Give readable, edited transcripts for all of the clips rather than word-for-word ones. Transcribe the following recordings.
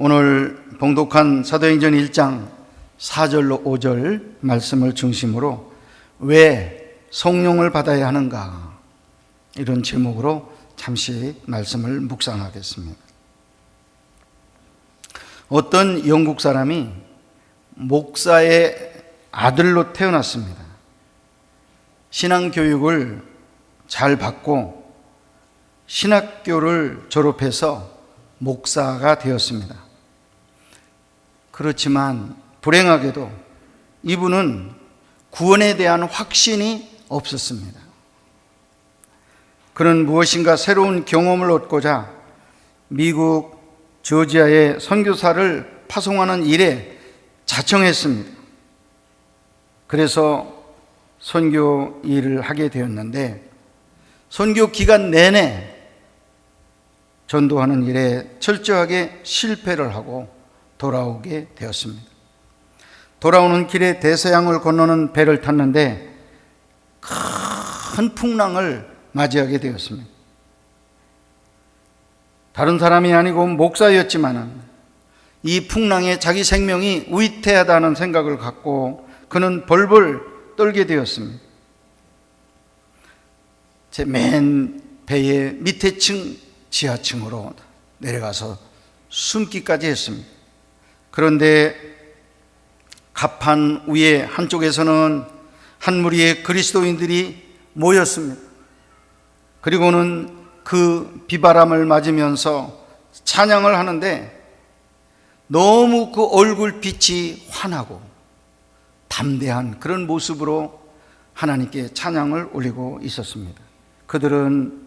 오늘 봉독한 사도행전 1장 4절로 5절 말씀을 중심으로 왜 성령을 받아야 하는가, 이런 제목으로 잠시 말씀을 묵상하겠습니다. 어떤 영국 사람이 목사의 아들로 태어났습니다. 신앙교육을 잘 받고 신학교를 졸업해서 목사가 되었습니다. 그렇지만 불행하게도 이분은 구원에 대한 확신이 없었습니다. 그는 무엇인가 새로운 경험을 얻고자 미국 조지아에 선교사를 파송하는 일에 자청했습니다. 그래서 선교 일을 하게 되었는데, 선교 기간 내내 전도하는 일에 철저하게 실패를 하고 돌아오게 되었습니다. 돌아오는 길에 대서양을 건너는 배를 탔는데 큰 풍랑을 맞이하게 되었습니다. 다른 사람이 아니고 목사였지만 이 풍랑에 자기 생명이 위태하다는 생각을 갖고 그는 벌벌 떨게 되었습니다. 제 맨 배의 밑에 층 지하층으로 내려가서 숨기까지 했습니다. 그런데 갑판 위에 한쪽에서는 한 무리의 그리스도인들이 모였습니다. 그리고는 그 비바람을 맞으면서 찬양을 하는데 너무 그 얼굴빛이 환하고 담대한 그런 모습으로 하나님께 찬양을 올리고 있었습니다. 그들은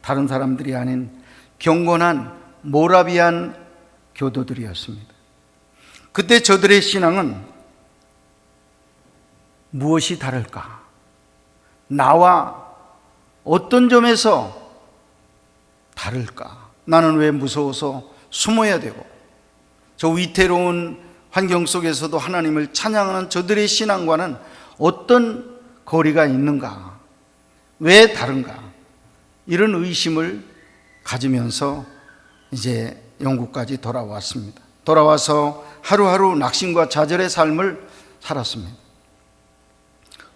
다른 사람들이 아닌 경건한 모라비안 교도들이었습니다. 그때 저들의 신앙은 무엇이 다를까? 나와 어떤 점에서 다를까? 나는 왜 무서워서 숨어야 되고, 저 위태로운 환경 속에서도 하나님을 찬양하는 저들의 신앙과는 어떤 거리가 있는가? 왜 다른가? 이런 의심을 가지면서 이제 영국까지 돌아왔습니다. 돌아와서 하루하루 낙심과 좌절의 삶을 살았습니다.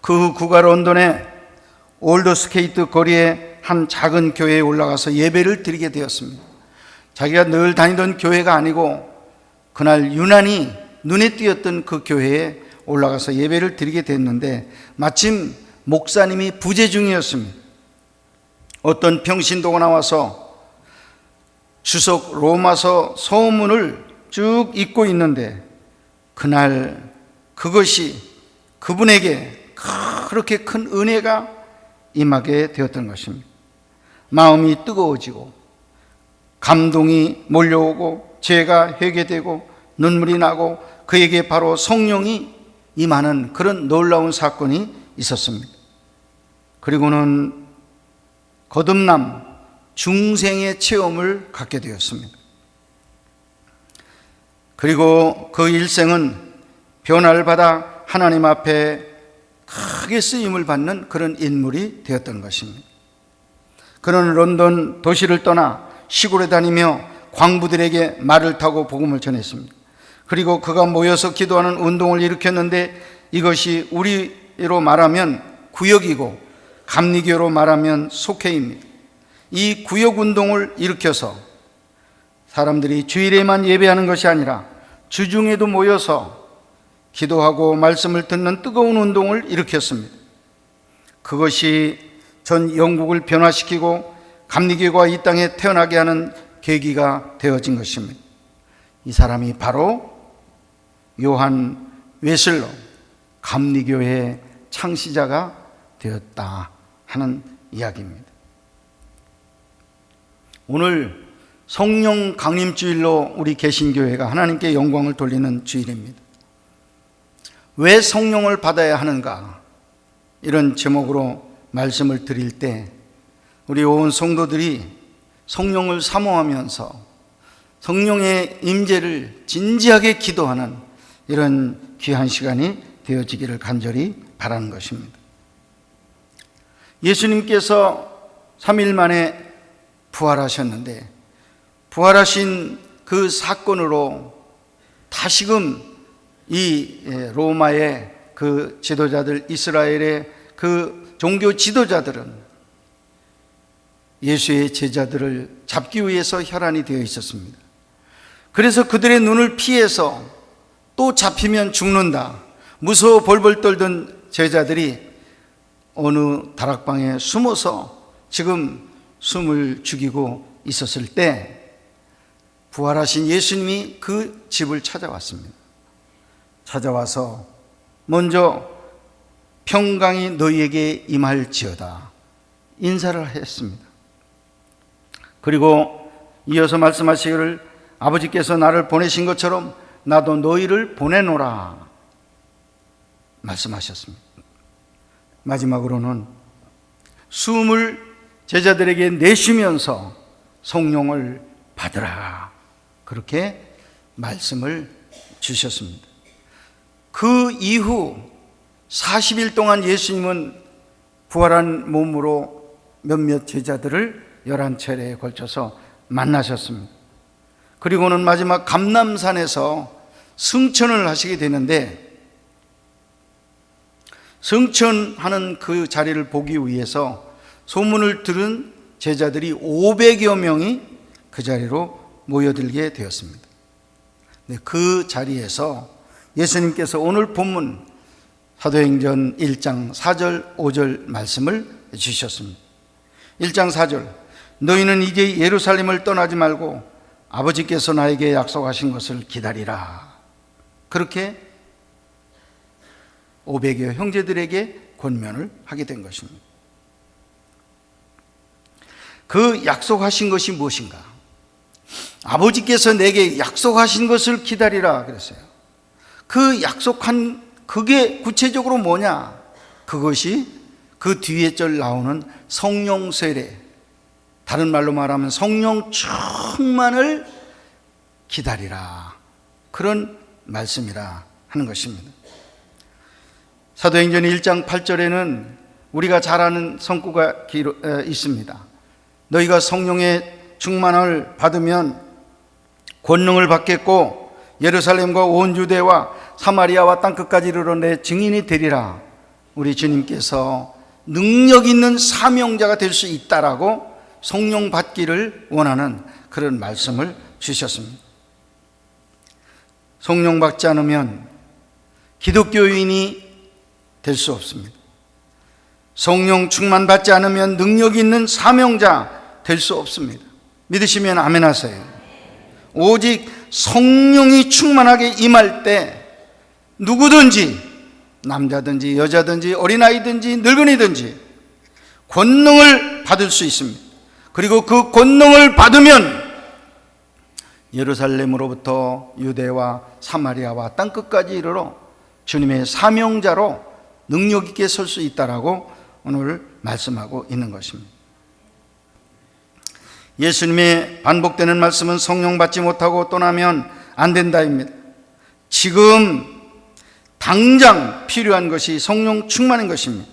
그 후 그가 런던의 올드스케이트 거리의 한 작은 교회에 올라가서 예배를 드리게 되었습니다. 자기가 늘 다니던 교회가 아니고 그날 유난히 눈에 띄었던 그 교회에 올라가서 예배를 드리게 됐는데, 마침 목사님이 부재 중이었습니다. 어떤 평신도가 나와서 주석 로마서 서문을 쭉 읽고 있는데, 그날 그것이 그분에게 그렇게 큰 은혜가 임하게 되었던 것입니다. 마음이 뜨거워지고 감동이 몰려오고 죄가 회개되고 눈물이 나고 그에게 바로 성령이 임하는 그런 놀라운 사건이 있었습니다. 그리고는 거듭남, 중생의 체험을 갖게 되었습니다. 그리고 그 일생은 변화를 받아 하나님 앞에 크게 쓰임을 받는 그런 인물이 되었던 것입니다. 그는 런던 도시를 떠나 시골에 다니며 광부들에게 말을 타고 복음을 전했습니다. 그리고 그가 모여서 기도하는 운동을 일으켰는데, 이것이 우리로 말하면 구역이고 감리교로 말하면 속회입니다. 이 구역운동을 일으켜서 사람들이 주일에만 예배하는 것이 아니라 주중에도 모여서 기도하고 말씀을 듣는 뜨거운 운동을 일으켰습니다. 그것이 전 영국을 변화시키고 감리교가 이 땅에 태어나게 하는 계기가 되어진 것입니다. 이 사람이 바로 요한 웨슬러, 감리교의 창시자가 되었다 하는 이야기입니다. 오늘 성령 강림주일로 우리 개신교회가 하나님께 영광을 돌리는 주일입니다. 왜 성령을 받아야 하는가? 이런 제목으로 말씀을 드릴 때 우리 온 성도들이 성령을 사모하면서 성령의 임재를 진지하게 기도하는 이런 귀한 시간이 되어지기를 간절히 바라는 것입니다. 예수님께서 3일 만에 부활하셨는데, 부활하신 그 사건으로 다시금 이 로마의 그 지도자들, 이스라엘의 그 종교 지도자들은 예수의 제자들을 잡기 위해서 혈안이 되어 있었습니다. 그래서 그들의 눈을 피해서 또 잡히면 죽는다, 무서워 벌벌 떨던 제자들이 어느 다락방에 숨어서 지금 숨을 죽이고 있었을 때 부활하신 예수님이 그 집을 찾아왔습니다. 찾아와서 먼저 평강이 너희에게 임할지어다 인사를 했습니다. 그리고 이어서 말씀하시기를 아버지께서 나를 보내신 것처럼 나도 너희를 보내노라 말씀하셨습니다. 마지막으로는 숨을 제자들에게 내쉬면서 성령을 받으라 그렇게 말씀을 주셨습니다. 그 이후 40일 동안 예수님은 부활한 몸으로 몇몇 제자들을 11차례에 걸쳐서 만나셨습니다. 그리고는 마지막 감람산에서 승천을 하시게 되는데, 승천하는 그 자리를 보기 위해서 소문을 들은 제자들이 500여 명이 그 자리로 모여들게 되었습니다. 그 자리에서 예수님께서 오늘 본문 사도행전 1장 4절 5절 말씀을 주셨습니다. 1장 4절, 너희는 이제 예루살렘을 떠나지 말고 아버지께서 나에게 약속하신 것을 기다리라. 그렇게 500여 형제들에게 권면을 하게 된 것입니다. 그 약속하신 것이 무엇인가? 아버지께서 내게 약속하신 것을 기다리라 그랬어요. 그 약속한 그게 구체적으로 뭐냐? 그것이 그 뒤에 절 나오는 성령 세례, 다른 말로 말하면 성령 충만을 기다리라, 그런 말씀이라 하는 것입니다. 사도행전 1장 8절에는 우리가 잘 아는 성구가 있습니다. 너희가 성령의 충만을 받으면 권능을 받겠고 예루살렘과 온 유대와 사마리아와 땅끝까지 이르러 내 증인이 되리라. 우리 주님께서 능력 있는 사명자가 될 수 있다라고 성령 받기를 원하는 그런 말씀을 주셨습니다. 성령 받지 않으면 기독교인이 될 수 없습니다. 성령 충만 받지 않으면 능력 있는 사명자 될 수 없습니다. 믿으시면 아멘 하세요. 오직 성령이 충만하게 임할 때 누구든지, 남자든지 여자든지 어린아이든지 늙은이든지 권능을 받을 수 있습니다. 그리고 그 권능을 받으면 예루살렘으로부터 유대와 사마리아와 땅끝까지 이르러 주님의 사명자로 능력 있게 설 수 있다라고 오늘 말씀하고 있는 것입니다. 예수님의 반복되는 말씀은 성령 받지 못하고 떠나면 안 된다입니다. 지금 당장 필요한 것이 성령 충만인 것입니다.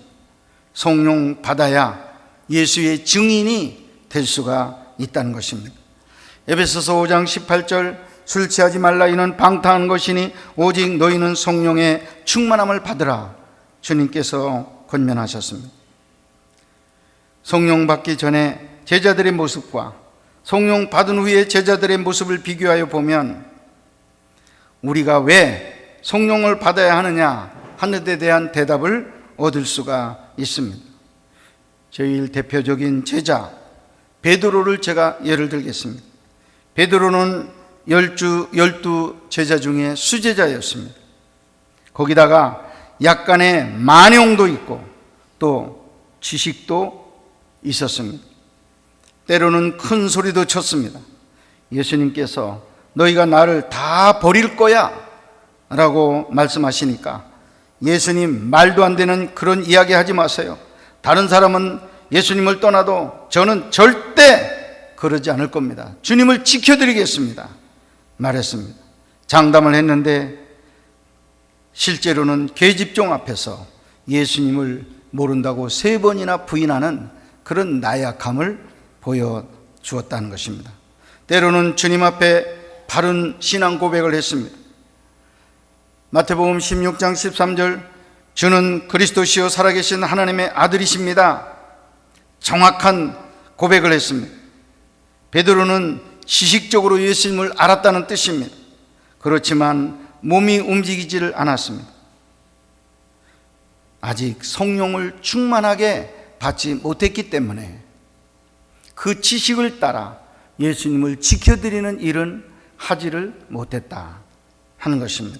성령 받아야 예수의 증인이 될 수가 있다는 것입니다. 에베소서 5장 18절, 술 취하지 말라 이는 방탕한 것이니 오직 너희는 성령의 충만함을 받으라. 주님께서 권면하셨습니다. 성령 받기 전에 제자들의 모습과 성령 받은 후에 제자들의 모습을 비교하여 보면 우리가 왜 성령을 받아야 하느냐 하는 데 대한 대답을 얻을 수가 있습니다. 제일 대표적인 제자 베드로를 제가 예를 들겠습니다. 베드로는 12 제자 중에 수제자였습니다. 거기다가 약간의 만용도 있고 또 지식도 있었습니다. 때로는 큰 소리도 쳤습니다. 예수님께서 너희가 나를 다 버릴 거야 라고 말씀하시니까 예수님 말도 안 되는 그런 이야기 하지 마세요. 다른 사람은 예수님을 떠나도 저는 절대 그러지 않을 겁니다. 주님을 지켜드리겠습니다 말했습니다. 장담을 했는데 실제로는 계집종 앞에서 예수님을 모른다고 3번이나 부인하는 그런 나약함을 보여주었다는 것입니다. 때로는 주님 앞에 바른 신앙 고백을 했습니다. 마태복음 16장 13절, 주는 그리스도시요 살아계신 하나님의 아들이십니다. 정확한 고백을 했습니다. 베드로는 지식적으로 예수님을 알았다는 뜻입니다. 그렇지만 몸이 움직이지를 않았습니다. 아직 성령을 충만하게 받지 못했기 때문에 그 지식을 따라 예수님을 지켜드리는 일은 하지를 못했다 하는 것입니다.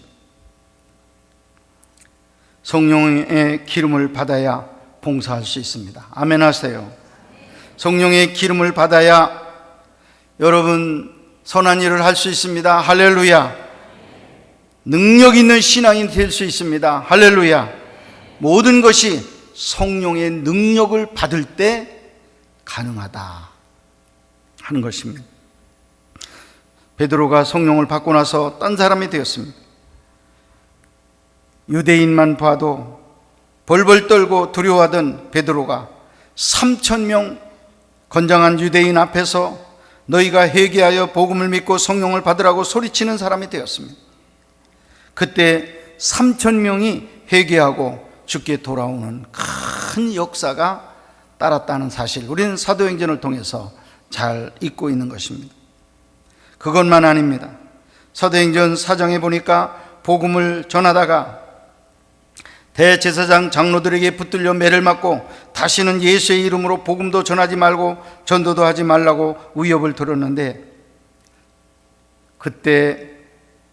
성령의 기름을 받아야 봉사할 수 있습니다. 아멘 하세요. 성령의 기름을 받아야 여러분 선한 일을 할 수 있습니다. 할렐루야. 능력 있는 신앙이 될 수 있습니다. 할렐루야. 모든 것이 성령의 능력을 받을 때 가능하다 하는 것입니다. 베드로가 성령을 받고 나서 딴 사람이 되었습니다. 유대인만 봐도 벌벌 떨고 두려워하던 베드로가 3,000명 건장한 유대인 앞에서 너희가 회개하여 복음을 믿고 성령을 받으라고 소리치는 사람이 되었습니다. 그때 3,000명이 회개하고 주께 돌아오는 큰 역사가 따랐다는 사실, 우리는 사도행전을 통해서 잘 잊고 있는 것입니다. 그것만 아닙니다. 사도행전 4장에 보니까 복음을 전하다가 대제사장 장로들에게 붙들려 매를 맞고 다시는 예수의 이름으로 복음도 전하지 말고 전도도 하지 말라고 위협을 들었는데, 그때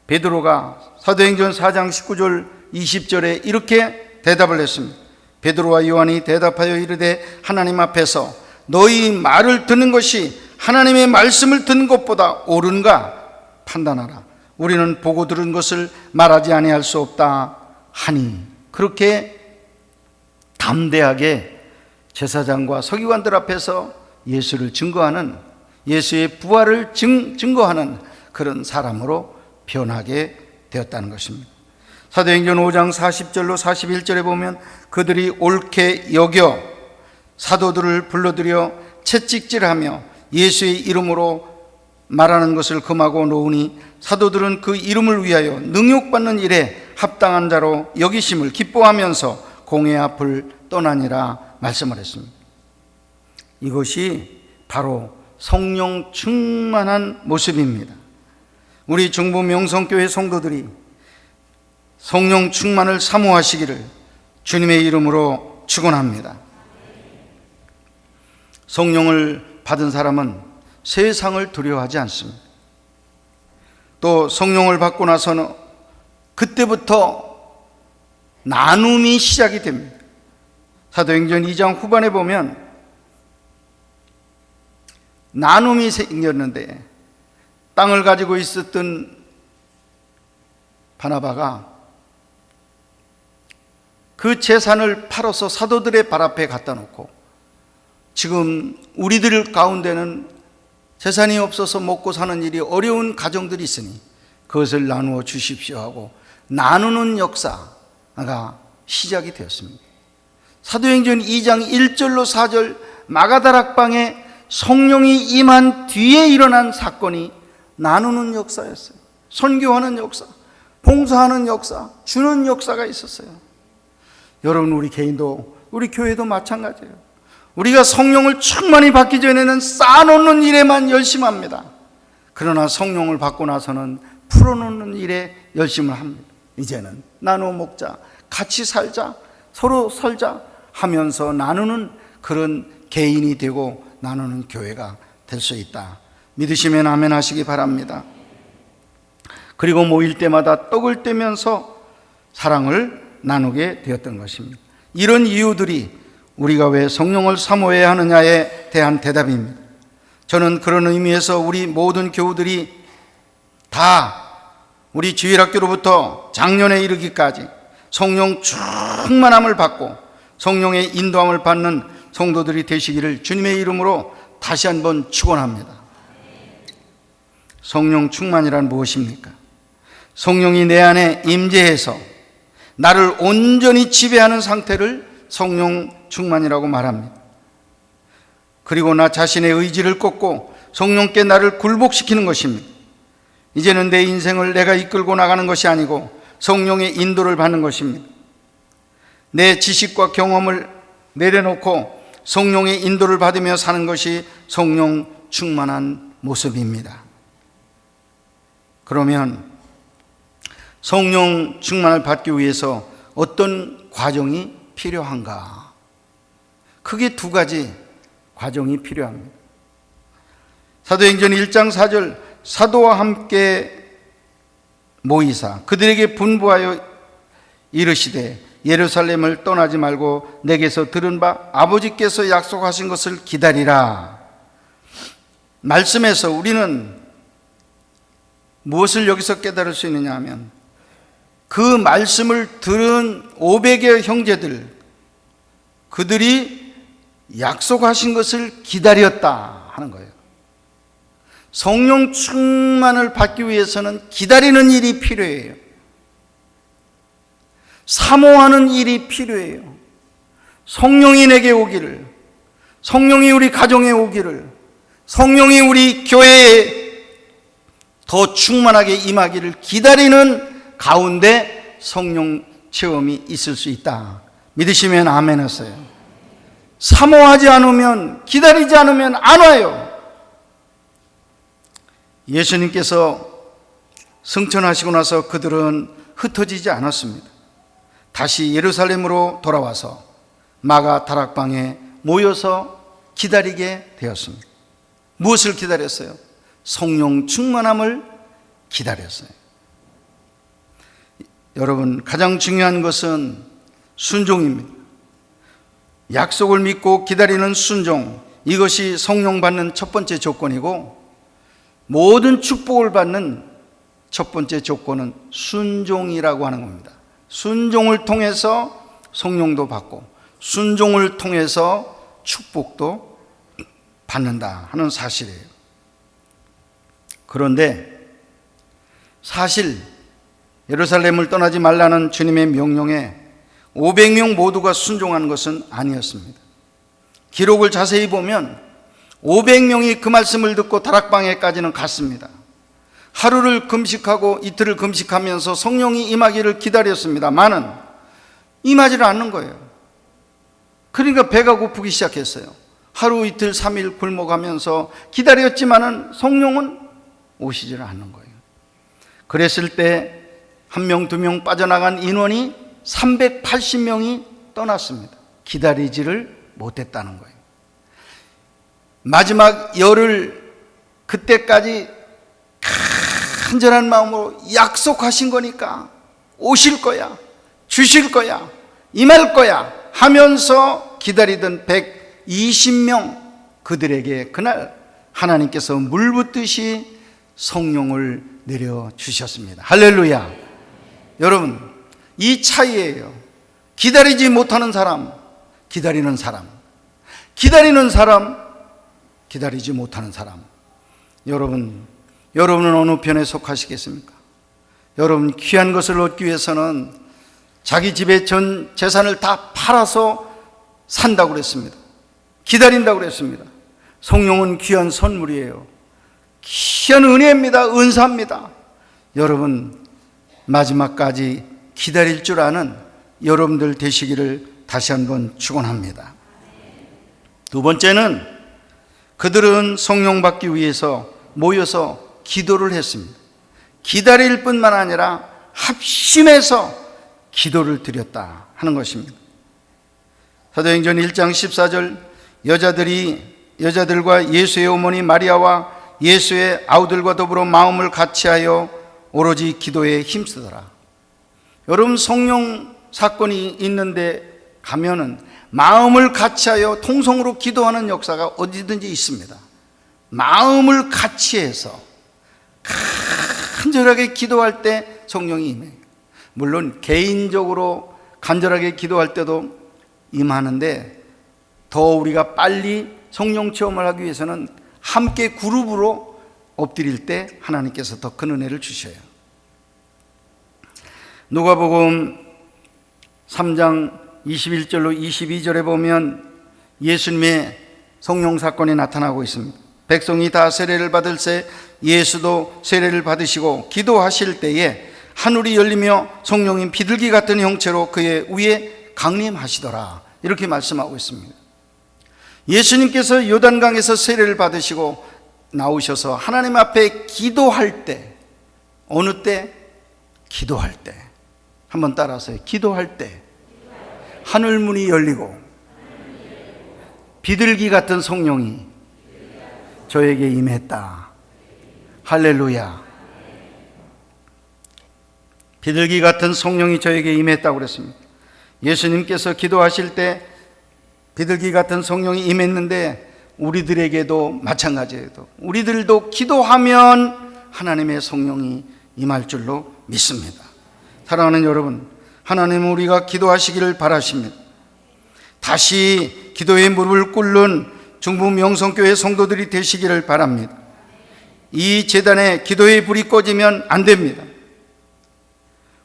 베드로가 사도행전 4장 19절 20절에 이렇게 대답을 했습니다. 베드로와 요한이 대답하여 이르되 하나님 앞에서 너희 말을 듣는 것이 하나님의 말씀을 듣는 것보다 옳은가 판단하라. 우리는 보고 들은 것을 말하지 아니할 수 없다 하니, 그렇게 담대하게 제사장과 서기관들 앞에서 예수를 증거하는, 예수의 부활을 증거하는 그런 사람으로 변하게 되었다는 것입니다. 사도행전 5장 40절로 41절에 보면 그들이 옳게 여겨 사도들을 불러들여 채찍질하며 예수의 이름으로 말하는 것을 금하고 놓으니 사도들은 그 이름을 위하여 능욕받는 일에 합당한 자로 여기심을 기뻐하면서 공회 앞을 떠나니라 말씀을 했습니다. 이것이 바로 성령 충만한 모습입니다. 우리 중부 명성교회 성도들이 성령 충만을 사모하시기를 주님의 이름으로 축원합니다. 성령을 받은 사람은 세상을 두려워하지 않습니다. 또 성령을 받고 나서는 그때부터 나눔이 시작이 됩니다. 사도행전 2장 후반에 보면 나눔이 생겼는데, 땅을 가지고 있었던 바나바가 그 재산을 팔아서 사도들의 발 앞에 갖다 놓고, 지금 우리들 가운데는 재산이 없어서 먹고 사는 일이 어려운 가정들이 있으니 그것을 나누어 주십시오 하고 나누는 역사가 시작이 되었습니다. 사도행전 2장 1절로 4절 마가다락방에 성령이 임한 뒤에 일어난 사건이 나누는 역사였어요. 선교하는 역사, 봉사하는 역사, 주는 역사가 있었어요. 여러분, 우리 개인도, 우리 교회도 마찬가지예요. 우리가 성령을 충만히 받기 전에는 쌓아놓는 일에만 열심합니다. 그러나 성령을 받고 나서는 풀어놓는 일에 열심을 합니다. 이제는 나누어 먹자, 같이 살자, 서로 살자 하면서 나누는 그런 개인이 되고 나누는 교회가 될 수 있다. 믿으시면 아멘 하시기 바랍니다. 그리고 모일 때마다 떡을 떼면서 사랑을 나누게 되었던 것입니다. 이런 이유들이 우리가 왜 성령을 사모해야 하느냐에 대한 대답입니다. 저는 그런 의미에서 우리 모든 교우들이 다 우리 주일학교로부터 작년에 이르기까지 성령 충만함을 받고 성령의 인도함을 받는 성도들이 되시기를 주님의 이름으로 다시 한번 축원합니다. 성령 충만이란 무엇입니까? 성령이 내 안에 임재해서 나를 온전히 지배하는 상태를 성령 충만이라고 말합니다. 그리고 나 자신의 의지를 꺾고 성령께 나를 굴복시키는 것입니다. 이제는 내 인생을 내가 이끌고 나가는 것이 아니고 성령의 인도를 받는 것입니다. 내 지식과 경험을 내려놓고 성령의 인도를 받으며 사는 것이 성령 충만한 모습입니다. 그러면 성령 충만을 받기 위해서 어떤 과정이 필요한가? 크게 두 가지 과정이 필요합니다. 사도행전 1장 4절, 사도와 함께 모이사 그들에게 분부하여 이르시되 예루살렘을 떠나지 말고 내게서 들은 바 아버지께서 약속하신 것을 기다리라. 말씀에서 우리는 무엇을 여기서 깨달을 수 있느냐 하면 그 말씀을 들은 500여 형제들, 그들이 약속하신 것을 기다렸다 하는 거예요. 성령 충만을 받기 위해서는 기다리는 일이 필요해요. 사모하는 일이 필요해요. 성령이 내게 오기를, 성령이 우리 가정에 오기를, 성령이 우리 교회에 더 충만하게 임하기를 기다리는 가운데 성령 체험이 있을 수 있다. 믿으시면 아멘 하세요. 사모하지 않으면, 기다리지 않으면 안 와요. 예수님께서 승천하시고 나서 그들은 흩어지지 않았습니다. 다시 예루살렘으로 돌아와서 마가 다락방에 모여서 기다리게 되었습니다. 무엇을 기다렸어요? 성령 충만함을 기다렸어요. 여러분, 가장 중요한 것은 순종입니다. 약속을 믿고 기다리는 순종, 이것이 성령 받는 첫 번째 조건이고, 모든 축복을 받는 첫 번째 조건은 순종이라고 하는 겁니다. 순종을 통해서 성령도 받고 순종을 통해서 축복도 받는다 하는 사실이에요. 그런데 사실 예루살렘을 떠나지 말라는 주님의 명령에 500명 모두가 순종하는 것은 아니었습니다. 기록을 자세히 보면 500명이 그 말씀을 듣고 다락방에까지는 갔습니다. 하루를 금식하고 이틀을 금식하면서 성령이 임하기를 기다렸습니다만은 임하지를 않는 거예요. 그러니까 배가 고프기 시작했어요. 하루 이틀 3일 굶어가면서 기다렸지만은 성령은 오시지를 않는 거예요. 그랬을 때 한 명, 두 명 빠져나간 인원이 380명이 떠났습니다. 기다리지를 못했다는 거예요. 마지막 열흘, 그때까지 간절한 마음으로 약속하신 거니까 오실 거야, 주실 거야, 임할 거야 하면서 기다리던 120명, 그들에게 그날 하나님께서 물 붓듯이 성령을 내려주셨습니다. 할렐루야. 여러분, 이 차이예요. 기다리지 못하는 사람, 기다리는 사람, 기다리는 사람, 기다리지 못하는 사람. 여러분은 어느 편에 속하시겠습니까? 여러분, 귀한 것을 얻기 위해서는 자기 집의 전 재산을 다 팔아서 산다고 그랬습니다. 기다린다고 그랬습니다. 성령은 귀한 선물이에요. 귀한 은혜입니다. 은사입니다. 여러분, 마지막까지 기다릴 줄 아는 여러분들 되시기를 다시 한번 축원합니다. 두 번째는 그들은 성령 받기 위해서 모여서 기도를 했습니다. 기다릴 뿐만 아니라 합심해서 기도를 드렸다 하는 것입니다. 사도행전 1장 14절, 여자들과 예수의 어머니 마리아와 예수의 아우들과 더불어 마음을 같이하여 오로지 기도에 힘쓰더라. 여러분, 성령 사건이 있는데 가면은 마음을 같이하여 통성으로 기도하는 역사가 어디든지 있습니다. 마음을 같이해서 간절하게 기도할 때 성령이 임해요. 물론 개인적으로 간절하게 기도할 때도 임하는데, 더 우리가 빨리 성령 체험을 하기 위해서는 함께 그룹으로 엎드릴 때 하나님께서 더 큰 은혜를 주셔요. 누가복음 3장 21절로 22절에 보면 예수님의 성령 사건이 나타나고 있습니다. 백성이 다 세례를 받을새 예수도 세례를 받으시고 기도하실 때에 하늘이 열리며 성령이 비둘기 같은 형체로 그의 위에 강림하시더라. 이렇게 말씀하고 있습니다. 예수님께서 요단강에서 세례를 받으시고 나오셔서 하나님 앞에 기도할 때, 어느 때? 기도할 때. 한번 따라하세요. 기도할 때 하늘문이 열리고 비둘기 같은 성령이 저에게 임했다. 할렐루야. 비둘기 같은 성령이 저에게 임했다고 그랬습니다. 예수님께서 기도하실 때 비둘기 같은 성령이 임했는데 우리들에게도 마찬가지예요. 우리들도 기도하면 하나님의 성령이 임할 줄로 믿습니다. 사랑하는 여러분, 하나님은 우리가 기도하시기를 바라십니다. 다시 기도의 무릎을 꿇는 중부 명성교회 성도들이 되시기를 바랍니다. 이 제단에 기도의 불이 꺼지면 안 됩니다.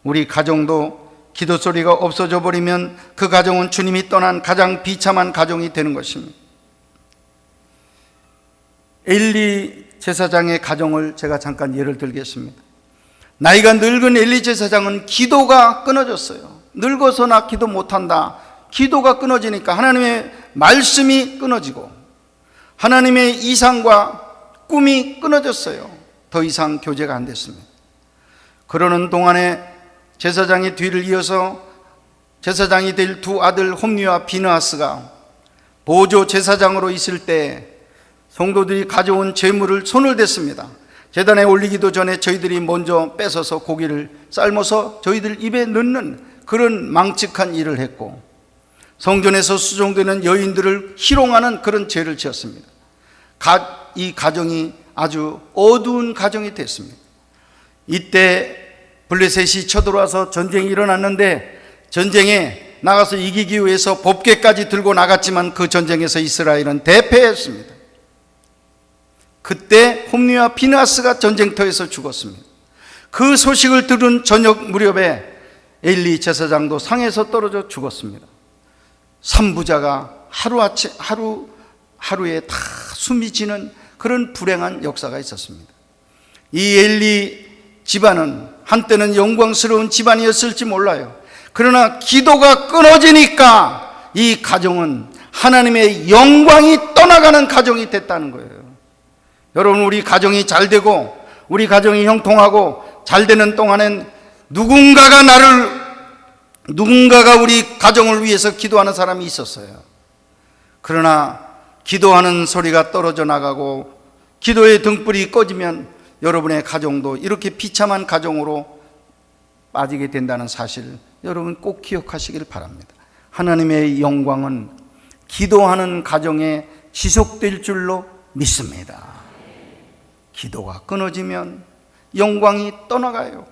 우리 가정도 기도 소리가 없어져 버리면 그 가정은 주님이 떠난 가장 비참한 가정이 되는 것입니다. 엘리 제사장의 가정을 제가 잠깐 예를 들겠습니다. 나이가 늙은 엘리 제사장은 기도가 끊어졌어요. 늙어서 나 기도 못한다. 기도가 끊어지니까 하나님의 말씀이 끊어지고 하나님의 이상과 꿈이 끊어졌어요. 더 이상 교제가 안 됐습니다. 그러는 동안에 제사장의 뒤를 이어서 제사장이 될 두 아들 홈리와 비느하스가 보조 제사장으로 있을 때 성도들이 가져온 제물을 손을 댔습니다. 제단에 올리기도 전에 저희들이 먼저 뺏어서 고기를 삶아서 저희들 입에 넣는 그런 망측한 일을 했고, 성전에서 수종되는 여인들을 희롱하는 그런 죄를 지었습니다. 이 가정이 아주 어두운 가정이 됐습니다. 이때 블레셋이 쳐들어와서 전쟁이 일어났는데 전쟁에 나가서 이기기 위해서 법궤까지 들고 나갔지만 그 전쟁에서 이스라엘은 대패했습니다. 그때 홈리와 비느하스가 전쟁터에서 죽었습니다. 그 소식을 들은 저녁 무렵에 엘리 제사장도 상에서 떨어져 죽었습니다. 삼부자가 하루에 다 숨이 지는 그런 불행한 역사가 있었습니다. 이 엘리 집안은 한때는 영광스러운 집안이었을지 몰라요. 그러나 기도가 끊어지니까 이 가정은 하나님의 영광이 떠나가는 가정이 됐다는 거예요. 여러분, 우리 가정이 잘 되고 우리 가정이 형통하고 잘 되는 동안엔 누군가가 우리 가정을 위해서 기도하는 사람이 있었어요. 그러나 기도하는 소리가 떨어져 나가고 기도의 등불이 꺼지면 여러분의 가정도 이렇게 비참한 가정으로 빠지게 된다는 사실, 여러분 꼭 기억하시길 바랍니다. 하나님의 영광은 기도하는 가정에 지속될 줄로 믿습니다. 기도가 끊어지면 영광이 떠나가요.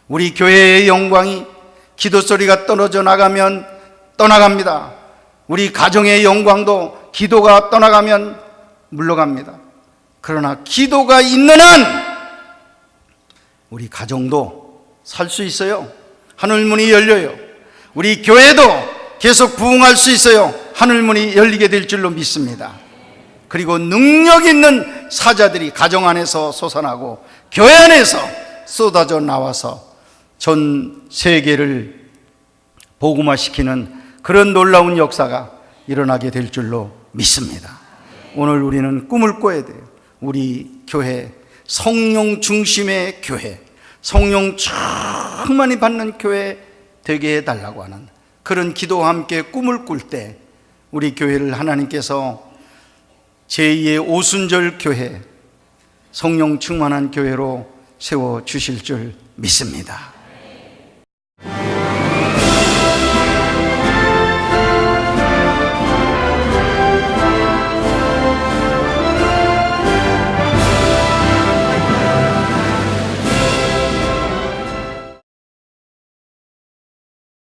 우리 교회의 영광이 기도 소리가 떨어져 나가면 떠나갑니다. 우리 가정의 영광도 기도가 떠나가면 물러갑니다. 그러나 기도가 있는 한 우리 가정도 살 수 있어요. 하늘문이 열려요. 우리 교회도 계속 부흥할 수 있어요. 하늘문이 열리게 될 줄로 믿습니다. 그리고 능력 있는 사자들이 가정 안에서 솟아나고 교회 안에서 쏟아져 나와서 전 세계를 복음화시키는 그런 놀라운 역사가 일어나게 될 줄로 믿습니다. 오늘 우리는 꿈을 꿔야 돼요. 우리 교회, 성령 중심의 교회, 성령 충만히 받는 교회 되게 해달라고 하는 그런 기도와 함께 꿈을 꿀 때 우리 교회를 하나님께서 제2의 오순절 교회, 성령 충만한 교회로 세워주실 줄 믿습니다.